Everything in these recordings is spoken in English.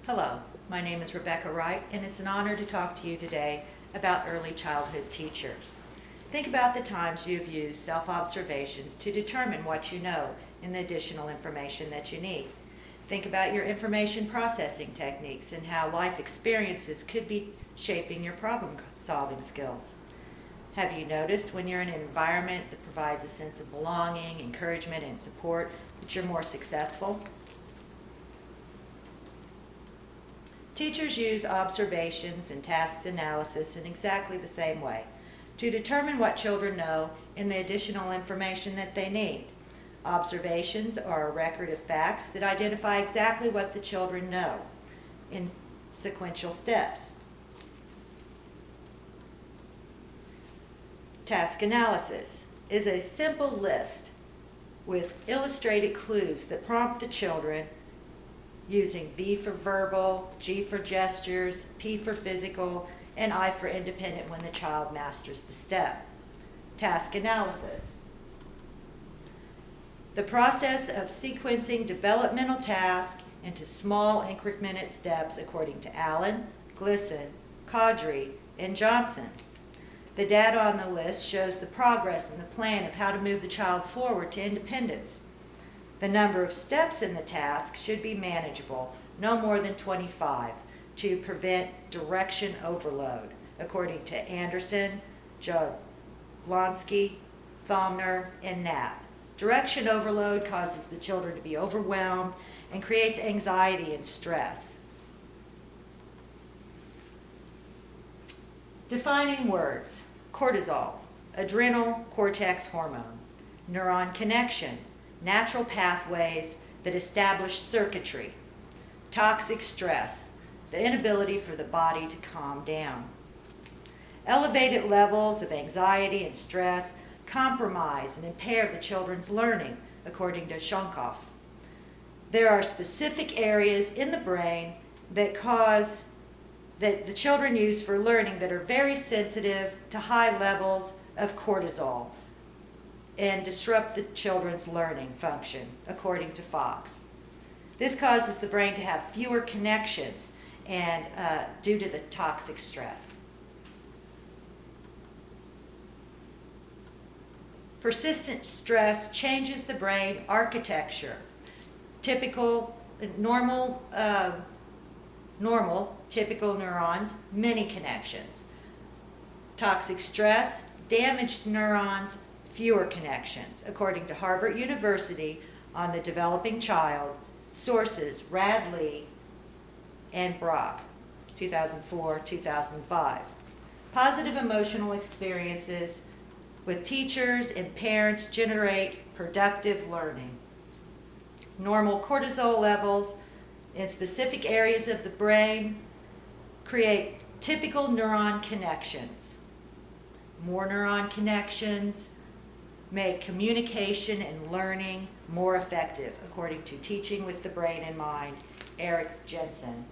Hello, my name is Rebecca Wright, and it's an honor to talk to you today about early childhood teachers. Think about the times you've used self-observations to determine what you know and the additional information that you need. Think about your information processing techniques and how life experiences could be shaping your problem-solving skills. Have you noticed when you're in an environment that provides a sense of belonging, encouragement, and support that you're more successful? Teachers use observations and task analysis in exactly the same way to determine what children know and the additional information that they need. Observations are a record of facts that identify exactly what the children know in sequential steps. Task analysis is a simple list with illustrated clues that prompt the children using V for verbal, G for gestures, P for physical, and I for independent when the child masters the step. Task analysis. The process of sequencing developmental tasks into small incremental steps according to Allen, Glisson, Caudry, and Johnson. The data on the list shows the progress and the plan of how to move the child forward to independence. The number of steps in the task should be manageable, no more than 25, to prevent direction overload, according to Anderson, Jablonski, Thomner, and Knapp. Direction overload causes the children to be overwhelmed and creates anxiety and stress. Defining words: cortisol, adrenal cortex hormone; neuron connection, natural pathways that establish circuitry; toxic stress, the inability for the body to calm down; elevated levels of anxiety and stress compromise and impair the children's learning, according to Shonkoff. There are specific areas in the brain that the children use for learning that are very sensitive to high levels of cortisol and disrupt the children's learning function, according to Fox. This causes the brain to have fewer connections and due to the toxic stress. Persistent stress changes the brain architecture. Normal typical neurons, many connections. Toxic stress, damaged neurons, fewer connections, according to Harvard University on the Developing Child, sources Radley and Brock, 2004-2005. Positive emotional experiences with teachers and parents generate productive learning. Normal cortisol levels in specific areas of the brain create typical neuron connections. More neuron connections make communication and learning more effective, according to Teaching with the Brain in Mind, Eric Jensen.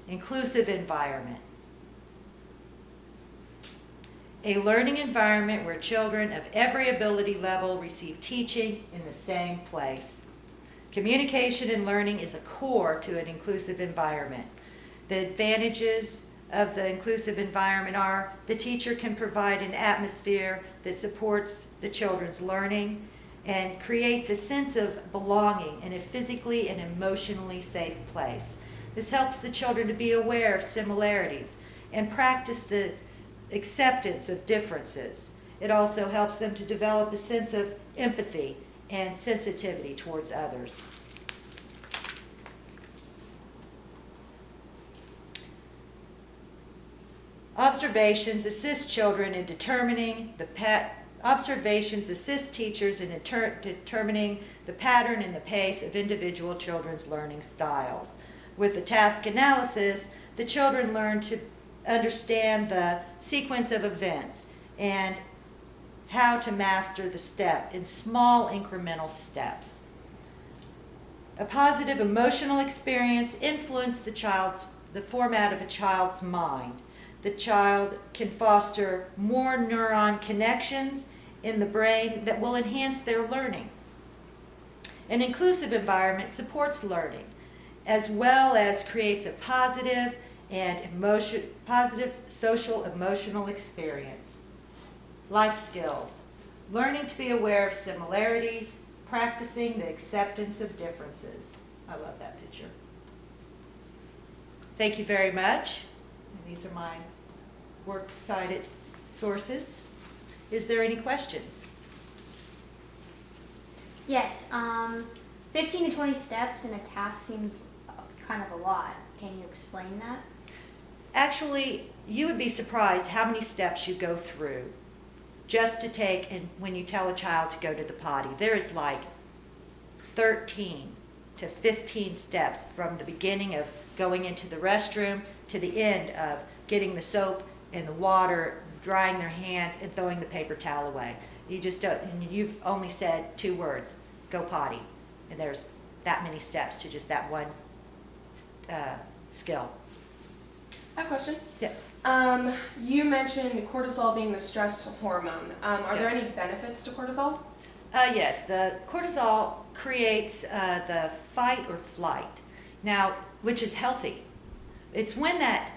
Inclusive environment. A learning environment where children of every ability level receive teaching in the same place. Communication and learning is a core to an inclusive environment. The advantages of the inclusive environment are the teacher can provide an atmosphere that supports the children's learning and creates a sense of belonging in a physically and emotionally safe place. This helps the children to be aware of similarities and practice the acceptance of differences. It also helps them to develop a sense of empathy and sensitivity towards others. Observations assist children in determining observations assist teachers in determining the pattern and the pace of individual children's learning styles. With the task analysis, the children learn to understand the sequence of events and how to master the step in small incremental steps. A positive emotional experience influences the format of a child's mind. The child can foster more neuron connections in the brain that will enhance their learning. An inclusive environment supports learning as well as creates a positive social emotional experience. Life skills: learning to be aware of similarities, practicing the acceptance of differences. I love that picture. Thank you very much. And these are my works cited sources. Is there any questions? Yes. 15 to 20 steps in a task seems kind of a lot. Can you explain that? Actually, you would be surprised how many steps you go through just to take, and when you tell a child to go to the potty, there is like 13 to 15 steps from the beginning of going into the restroom to the end of getting the soap and the water, drying their hands, and throwing the paper towel away. You just don't, and you've only said 2 words, go potty. And there's that many steps to just that one skill. I have a question. Yes. You mentioned cortisol being the stress hormone. Are there Yes. any benefits to cortisol? Yes, the cortisol creates the fight or flight, now, which is healthy. It's when that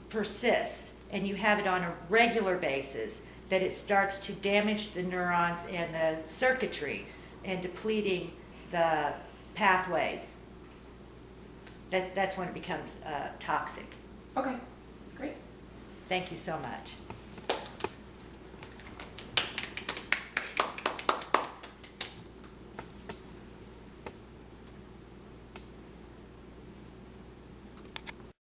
persists and you have it on a regular basis that it starts to damage the neurons and the circuitry and depleting the pathways. That's when it becomes toxic. Okay, great. Thank you so much.